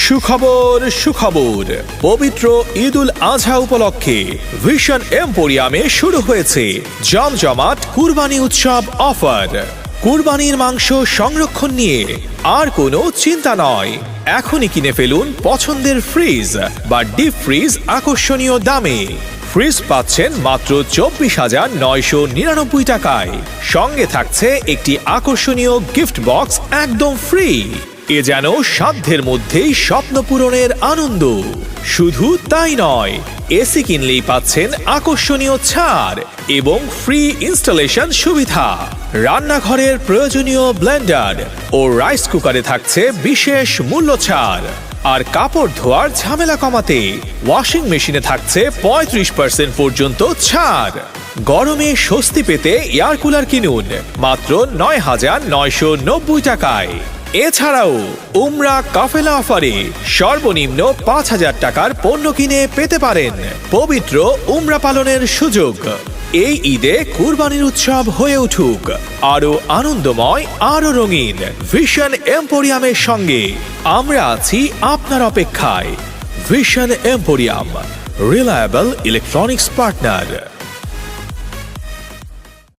সুখবর সুখবর পবিত্র ঈদুল আজহা উপলক্ষে ভিশন এম্পোরিয়ামে শুরু হয়েছে জমজমাট কুরবানি উৎসব অফার। কুরবানির মাংস সংরক্ষণ নিয়ে আর কোনো চিন্তা নয়। এখনই কিনে ফেলুন পছন্দের ফ্রিজ বা ডিপ ফ্রিজ আকর্ষণীয় দামে। ফ্রিজ পাচ্ছেন মাত্র 24,999 টাকায়। সঙ্গে থাকছে একটি আকর্ষণীয় গিফট বক্স একদম ফ্রি। এ যেন সাধ্যের মধ্যেই স্বপ্ন পূরণের আনন্দ। শুধু তাই নয়, এসি কিনলেই পাচ্ছেন আকর্ষণীয় ছাড় এবং ফ্রি ইনস্টলেশন সুবিধা। রান্নাঘরের প্রয়োজনীয় ব্লেন্ডার ও রাইস কুকারে থাকছে বিশেষ মূল্য ছাড়। আর কাপড় ধোয়ার ঝামেলা কমাতে ওয়াশিং মেশিনে থাকছে 35% পর্যন্ত ছাড়। গরমে স্বস্তি পেতে এয়ার কুলার কিনুন মাত্র 9,990 টাকায়। এছাড়াও উমরা কাফেলা অফারে সর্বনিম্ন 5,000 টাকার পণ্য কিনে পেতে পারেন পবিত্র উমরা পালনের সুযোগ। এই ঈদে কুরবানির উৎসব হয়ে উঠুক আরো আনন্দময়, আরো রঙিন। ভিশন এম্পোরিয়ামের সঙ্গে আমরা আছি আপনার অপেক্ষায়। Vision emporium, reliable electronics partner.